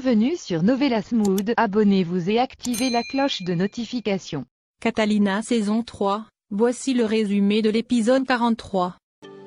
Bienvenue sur Novelas Mood, abonnez-vous et activez la cloche de notification. Catalina saison 3, voici le résumé de l'épisode 43.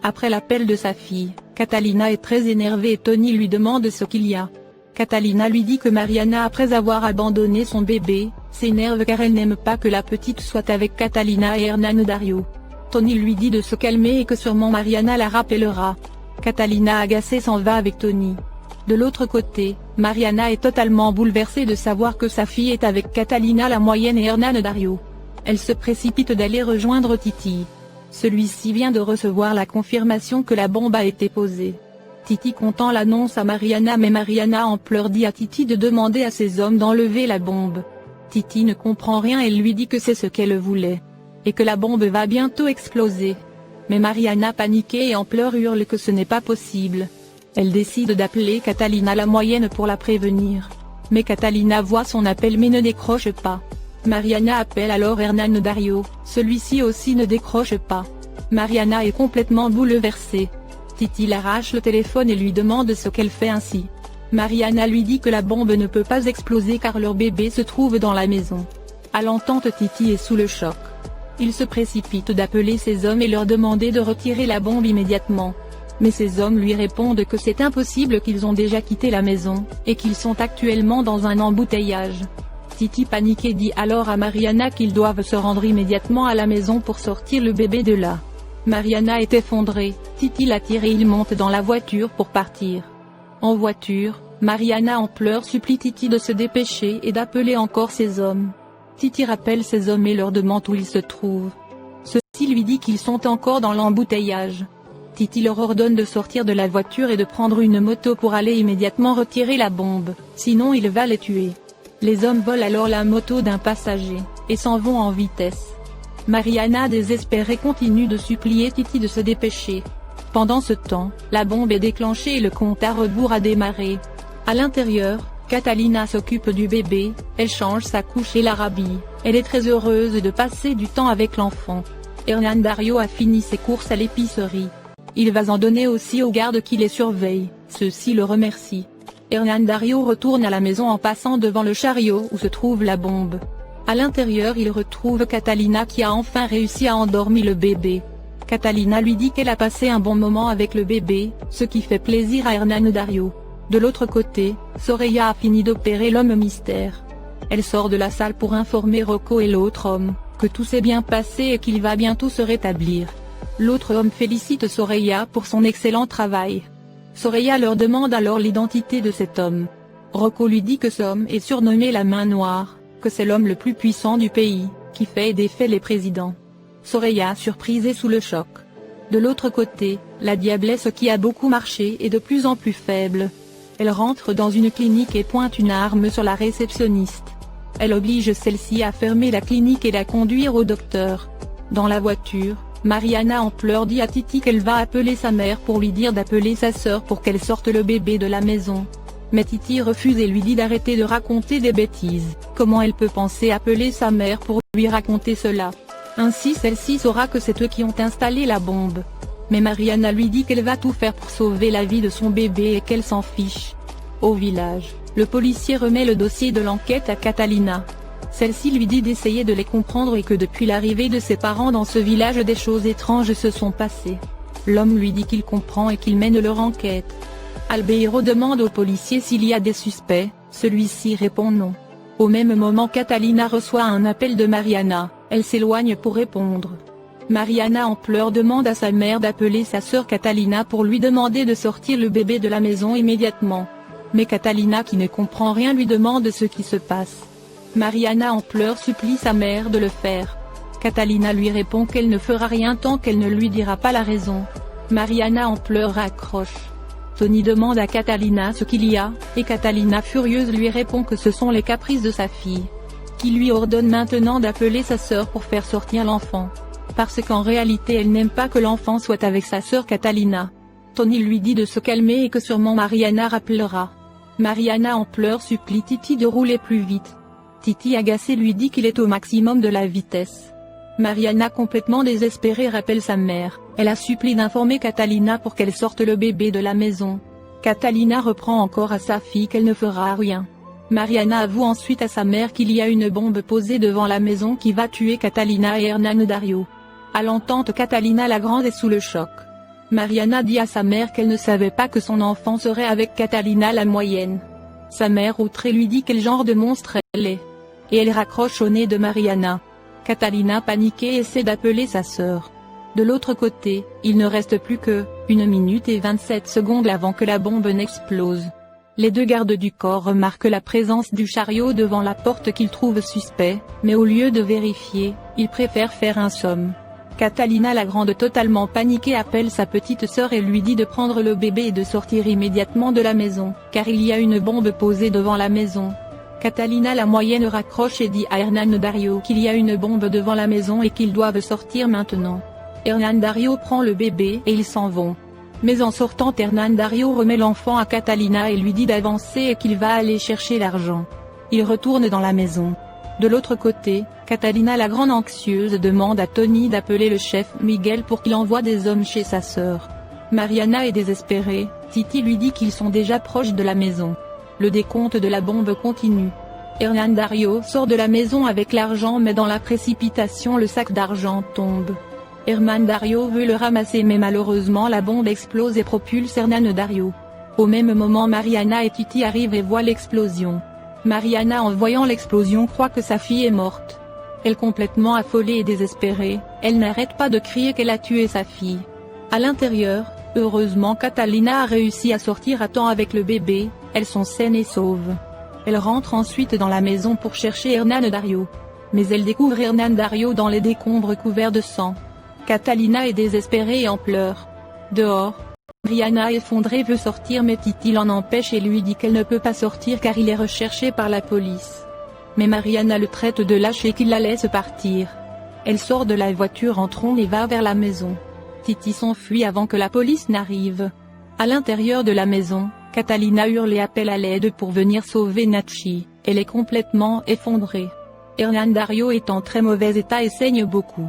Après l'appel de sa fille, Catalina est très énervée et Tony lui demande ce qu'il y a. Catalina lui dit que Mariana, après avoir abandonné son bébé, s'énerve car elle n'aime pas que la petite soit avec Catalina et Hernán Dario. Tony lui dit de se calmer et que sûrement Mariana la rappellera. Catalina agacée s'en va avec Tony. De l'autre côté, Mariana est totalement bouleversée de savoir que sa fille est avec Catalina la moyenne et Hernán Dario. Elle se précipite d'aller rejoindre Titi. Celui-ci vient de recevoir la confirmation que la bombe a été posée. Titi contant l'annonce à Mariana, mais Mariana en pleurs dit à Titi de demander à ses hommes d'enlever la bombe. Titi ne comprend rien et lui dit que c'est ce qu'elle voulait. Et que la bombe va bientôt exploser. Mais Mariana paniquée et en pleurs hurle que ce n'est pas possible. Elle décide d'appeler Catalina la moyenne pour la prévenir. Mais Catalina voit son appel mais ne décroche pas. Mariana appelle alors Hernán Dario, celui-ci aussi ne décroche pas. Mariana est complètement bouleversée. Titi l'arrache le téléphone et lui demande ce qu'elle fait ainsi. Mariana lui dit que la bombe ne peut pas exploser car leur bébé se trouve dans la maison. À l'entente, Titi est sous le choc. Il se précipite d'appeler ses hommes et leur demander de retirer la bombe immédiatement. Mais ces hommes lui répondent que c'est impossible, qu'ils ont déjà quitté la maison, et qu'ils sont actuellement dans un embouteillage. Titi paniqué dit alors à Mariana qu'ils doivent se rendre immédiatement à la maison pour sortir le bébé de là. Mariana est effondrée, Titi l'attire et ils montent dans la voiture pour partir. En voiture, Mariana en pleurs supplie Titi de se dépêcher et d'appeler encore ses hommes. Titi rappelle ses hommes et leur demande où ils se trouvent. Ceux-ci lui dit qu'ils sont encore dans l'embouteillage. Titi leur ordonne de sortir de la voiture et de prendre une moto pour aller immédiatement retirer la bombe, sinon il va les tuer. Les hommes volent alors la moto d'un passager, et s'en vont en vitesse. Mariana désespérée continue de supplier Titi de se dépêcher. Pendant ce temps, la bombe est déclenchée et le compte à rebours a démarré. À l'intérieur, Catalina s'occupe du bébé, elle change sa couche et la rhabille, elle est très heureuse de passer du temps avec l'enfant. Hernán Dario a fini ses courses à l'épicerie. Il va en donner aussi aux gardes qui les surveillent, ceux-ci le remercient. Hernán Dario retourne à la maison en passant devant le chariot où se trouve la bombe. À l'intérieur il retrouve Catalina qui a enfin réussi à endormir le bébé. Catalina lui dit qu'elle a passé un bon moment avec le bébé, ce qui fait plaisir à Hernán Dario. De l'autre côté, Soraya a fini d'opérer l'homme mystère. Elle sort de la salle pour informer Rocco et l'autre homme, que tout s'est bien passé et qu'il va bientôt se rétablir. L'autre homme félicite Soraya pour son excellent travail. Soraya leur demande alors l'identité de cet homme. Rocco lui dit que cet homme est surnommé la main noire, que c'est l'homme le plus puissant du pays, qui fait et défait les présidents. Soraya surprise et sous le choc. De l'autre côté, la diablesse qui a beaucoup marché est de plus en plus faible. Elle rentre dans une clinique et pointe une arme sur la réceptionniste. Elle oblige celle-ci à fermer la clinique et la conduire au docteur. Dans la voiture, Mariana en pleurs dit à Titi qu'elle va appeler sa mère pour lui dire d'appeler sa sœur pour qu'elle sorte le bébé de la maison. Mais Titi refuse et lui dit d'arrêter de raconter des bêtises. Comment elle peut penser appeler sa mère pour lui raconter cela? Ainsi celle-ci saura que c'est eux qui ont installé la bombe. Mais Mariana lui dit qu'elle va tout faire pour sauver la vie de son bébé et qu'elle s'en fiche. Au village, le policier remet le dossier de l'enquête à Catalina. Celle-ci lui dit d'essayer de les comprendre et que depuis l'arrivée de ses parents dans ce village des choses étranges se sont passées. L'homme lui dit qu'il comprend et qu'il mène leur enquête. Albeiro demande au policier s'il y a des suspects, celui-ci répond non. Au même moment Catalina reçoit un appel de Mariana, elle s'éloigne pour répondre. Mariana en pleurs demande à sa mère d'appeler sa sœur Catalina pour lui demander de sortir le bébé de la maison immédiatement. Mais Catalina qui ne comprend rien lui demande ce qui se passe. Mariana en pleurs supplie sa mère de le faire. Catalina lui répond qu'elle ne fera rien tant qu'elle ne lui dira pas la raison. Mariana en pleurs raccroche. Tony demande à Catalina ce qu'il y a, et Catalina furieuse lui répond que ce sont les caprices de sa fille. Qui lui ordonne maintenant d'appeler sa sœur pour faire sortir l'enfant. Parce qu'en réalité elle n'aime pas que l'enfant soit avec sa sœur Catalina. Tony lui dit de se calmer et que sûrement Mariana rappellera. Mariana en pleurs supplie Titi de rouler plus vite. Titi agacé lui dit qu'il est au maximum de la vitesse. Mariana complètement désespérée rappelle sa mère, elle a supplié d'informer Catalina pour qu'elle sorte le bébé de la maison. Catalina reprend encore à sa fille qu'elle ne fera rien. Mariana avoue ensuite à sa mère qu'il y a une bombe posée devant la maison qui va tuer Catalina et Hernán Dario. À l'entente, Catalina la grande est sous le choc. Mariana dit à sa mère qu'elle ne savait pas que son enfant serait avec Catalina la moyenne. Sa mère outrée lui dit quel genre de monstre elle est. Et elle raccroche au nez de Mariana. Catalina paniquée essaie d'appeler sa sœur. De l'autre côté, il ne reste plus que 1 minute et 27 secondes avant que la bombe n'explose. Les deux gardes du corps remarquent la présence du chariot devant la porte qu'ils trouvent suspect, mais au lieu de vérifier, ils préfèrent faire un somme. Catalina la grande totalement paniquée appelle sa petite sœur et lui dit de prendre le bébé et de sortir immédiatement de la maison, car il y a une bombe posée devant la maison. Catalina la moyenne raccroche et dit à Hernán Dario qu'il y a une bombe devant la maison et qu'ils doivent sortir maintenant. Hernán Dario prend le bébé et ils s'en vont. Mais en sortant, Hernán Dario remet l'enfant à Catalina et lui dit d'avancer et qu'il va aller chercher l'argent. Il retourne dans la maison. De l'autre côté, Catalina la grande anxieuse demande à Tony d'appeler le chef Miguel pour qu'il envoie des hommes chez sa sœur. Mariana est désespérée, Titi lui dit qu'ils sont déjà proches de la maison. Le décompte de la bombe continue. Hernán Dario sort de la maison avec l'argent mais dans la précipitation le sac d'argent tombe. Hernán Dario veut le ramasser mais malheureusement la bombe explose et propulse Hernán Dario. Au même moment Mariana et Titi arrivent et voient l'explosion. Mariana en voyant l'explosion croit que sa fille est morte. Elle complètement affolée et désespérée, elle n'arrête pas de crier qu'elle a tué sa fille. À l'intérieur, heureusement Catalina a réussi à sortir à temps avec le bébé, elles sont saines et sauves. Elle rentre ensuite dans la maison pour chercher Hernán Dario. Mais elle découvre Hernán Dario dans les décombres couverts de sang. Catalina est désespérée et en pleurs. Dehors, Mariana effondrée veut sortir mais Titi l'en empêche et lui dit qu'elle ne peut pas sortir car il est recherché par la police. Mais Mariana le traite de lâche et qu'il la laisse partir. Elle sort de la voiture en trombe et va vers la maison. Titi s'enfuit avant que la police n'arrive. À l'intérieur de la maison, Catalina hurle et appelle à l'aide pour venir sauver Nachi, elle est complètement effondrée. Hernán Dario est en très mauvais état et saigne beaucoup.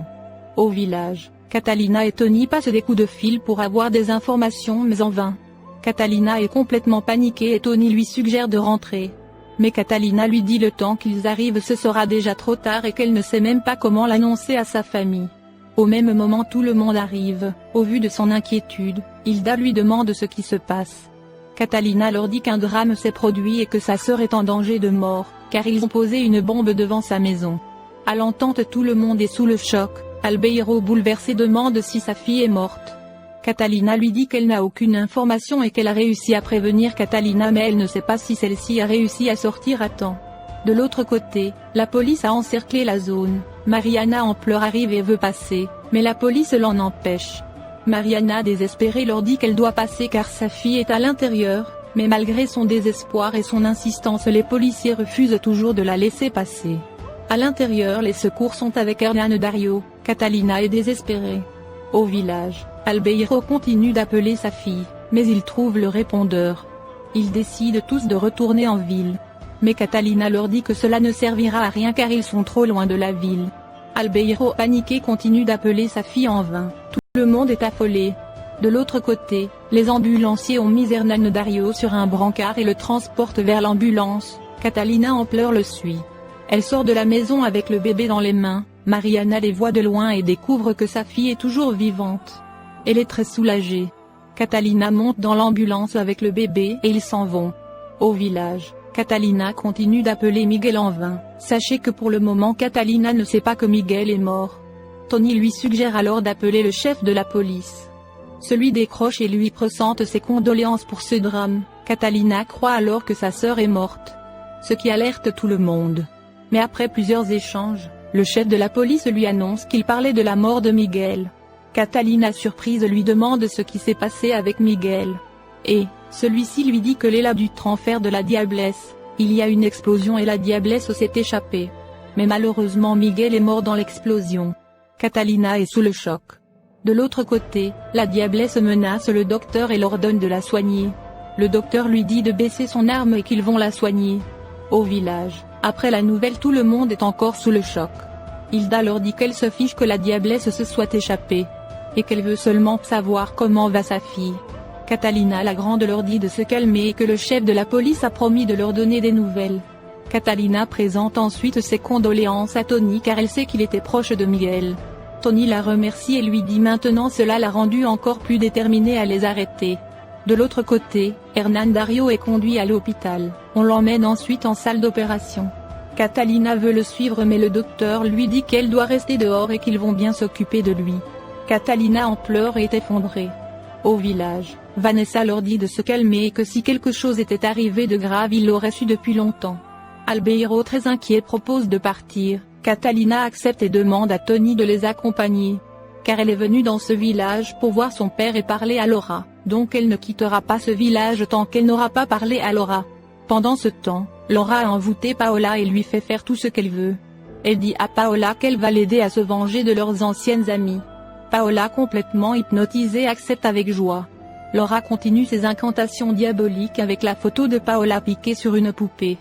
Au village, Catalina et Tony passent des coups de fil pour avoir des informations mais en vain. Catalina est complètement paniquée et Tony lui suggère de rentrer. Mais Catalina lui dit le temps qu'ils arrivent ce sera déjà trop tard et qu'elle ne sait même pas comment l'annoncer à sa famille. Au même moment tout le monde arrive, au vu de son inquiétude, Hilda lui demande ce qui se passe. Catalina leur dit qu'un drame s'est produit et que sa sœur est en danger de mort, car ils ont posé une bombe devant sa maison. À l'entente tout le monde est sous le choc. Albeiro bouleversé demande si sa fille est morte. Catalina lui dit qu'elle n'a aucune information et qu'elle a réussi à prévenir Catalina mais elle ne sait pas si celle-ci a réussi à sortir à temps. De l'autre côté, la police a encerclé la zone. Mariana en pleurs arrive et veut passer, mais la police l'en empêche. Mariana désespérée leur dit qu'elle doit passer car sa fille est à l'intérieur, mais malgré son désespoir et son insistance les policiers refusent toujours de la laisser passer. À l'intérieur les secours sont avec Hernán Dario, Catalina est désespérée. Au village, Albeiro continue d'appeler sa fille, mais il trouve le répondeur. Ils décident tous de retourner en ville. Mais Catalina leur dit que cela ne servira à rien car ils sont trop loin de la ville. Albeiro paniqué continue d'appeler sa fille en vain, tout le monde est affolé. De l'autre côté, les ambulanciers ont mis Hernán Dario sur un brancard et le transportent vers l'ambulance, Catalina en pleurs le suit. Elle sort de la maison avec le bébé dans les mains, Mariana les voit de loin et découvre que sa fille est toujours vivante. Elle est très soulagée. Catalina monte dans l'ambulance avec le bébé et ils s'en vont. Au village, Catalina continue d'appeler Miguel en vain. Sachez que pour le moment Catalina ne sait pas que Miguel est mort. Tony lui suggère alors d'appeler le chef de la police. Celui décroche et lui présente ses condoléances pour ce drame. Catalina croit alors que sa sœur est morte. Ce qui alerte tout le monde. Mais après plusieurs échanges, le chef de la police lui annonce qu'il parlait de la mort de Miguel. Catalina surprise lui demande ce qui s'est passé avec Miguel. Et, celui-ci lui dit que l'Ela du transfert de la Diablesse, il y a une explosion et la Diablesse s'est échappée. Mais malheureusement Miguel est mort dans l'explosion. Catalina est sous le choc. De l'autre côté, la Diablesse menace le docteur et l'ordonne de la soigner. Le docteur lui dit de baisser son arme et qu'ils vont la soigner. Au village, après la nouvelle tout le monde est encore sous le choc. Hilda leur dit qu'elle se fiche que la Diablesse se soit échappée. Et qu'elle veut seulement savoir comment va sa fille. Catalina la Grande leur dit de se calmer et que le chef de la police a promis de leur donner des nouvelles. Catalina présente ensuite ses condoléances à Tony car elle sait qu'il était proche de Miguel. Tony la remercie et lui dit maintenant cela l'a rendu encore plus déterminée à les arrêter. De l'autre côté, Hernán Darío est conduit à l'hôpital, on l'emmène ensuite en salle d'opération. Catalina veut le suivre mais le docteur lui dit qu'elle doit rester dehors et qu'ils vont bien s'occuper de lui. Catalina en pleurs et est effondrée. Au village, Vanessa leur dit de se calmer et que si quelque chose était arrivé de grave ils l'auraient su depuis longtemps. Albeiro très inquiet propose de partir, Catalina accepte et demande à Tony de les accompagner. Car elle est venue dans ce village pour voir son père et parler à Laura, donc elle ne quittera pas ce village tant qu'elle n'aura pas parlé à Laura. Pendant ce temps, Laura a envoûté Paola et lui fait faire tout ce qu'elle veut. Elle dit à Paola qu'elle va l'aider à se venger de leurs anciennes amies. Paola complètement hypnotisée accepte avec joie. Laura continue ses incantations diaboliques avec la photo de Paola piquée sur une poupée.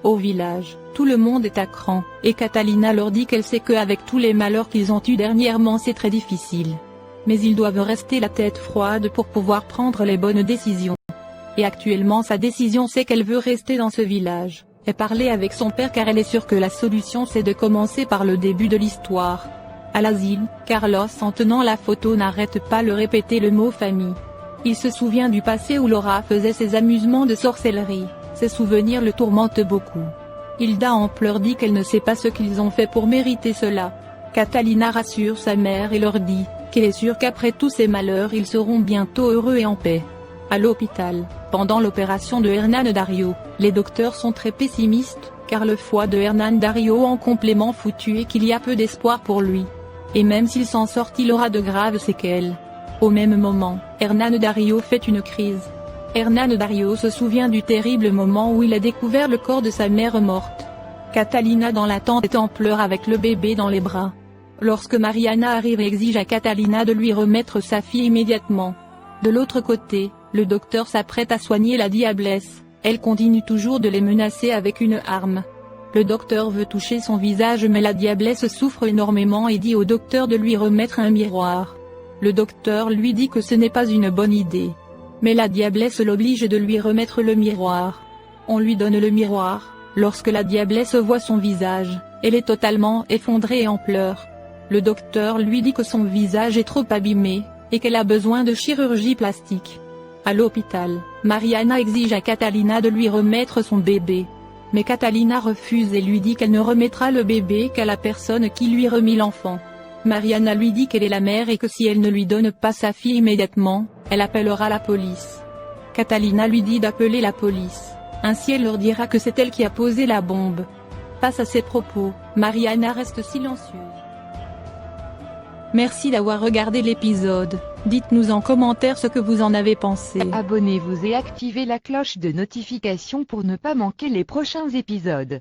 Au village, tout le monde est à cran, et Catalina leur dit qu'elle sait qu'avec tous les malheurs qu'ils ont eus dernièrement c'est très difficile. Mais ils doivent rester la tête froide pour pouvoir prendre les bonnes décisions. Et actuellement sa décision c'est qu'elle veut rester dans ce village, et parler avec son père car elle est sûre que la solution c'est de commencer par le début de l'histoire. À l'asile, Carlos en tenant la photo n'arrête pas de répéter le mot famille. Il se souvient du passé où Laura faisait ses amusements de sorcellerie. Ces souvenirs le tourmentent beaucoup. Hilda en pleurs dit qu'elle ne sait pas ce qu'ils ont fait pour mériter cela. Catalina rassure sa mère et leur dit qu'elle est sûre qu'après tous ces malheurs ils seront bientôt heureux et en paix. À l'hôpital, pendant l'opération de Hernán Darío, les docteurs sont très pessimistes, car le foie de Hernán Darío en complément foutu et qu'il y a peu d'espoir pour lui. Et même s'il s'en sort il aura de graves séquelles. Au même moment, Hernán Darío fait une crise. Hernán Darío se souvient du terrible moment où il a découvert le corps de sa mère morte. Catalina dans la tente est en pleurs avec le bébé dans les bras. Lorsque Mariana arrive et exige à Catalina de lui remettre sa fille immédiatement. De l'autre côté, le docteur s'apprête à soigner la diablesse, elle continue toujours de les menacer avec une arme. Le docteur veut toucher son visage mais la diablesse souffre énormément et dit au docteur de lui remettre un miroir. Le docteur lui dit que ce n'est pas une bonne idée. Mais la diablesse l'oblige de lui remettre le miroir. On lui donne le miroir, lorsque la diablesse voit son visage, elle est totalement effondrée et en pleurs. Le docteur lui dit que son visage est trop abîmé, et qu'elle a besoin de chirurgie plastique. À l'hôpital, Mariana exige à Catalina de lui remettre son bébé. Mais Catalina refuse et lui dit qu'elle ne remettra le bébé qu'à la personne qui lui remit l'enfant. Mariana lui dit qu'elle est la mère et que si elle ne lui donne pas sa fille immédiatement, elle appellera la police. Catalina lui dit d'appeler la police, ainsi elle leur dira que c'est elle qui a posé la bombe. Face à ces propos, Mariana reste silencieuse. Merci d'avoir regardé l'épisode, dites-nous en commentaire ce que vous en avez pensé. Abonnez-vous et activez la cloche de notification pour ne pas manquer les prochains épisodes.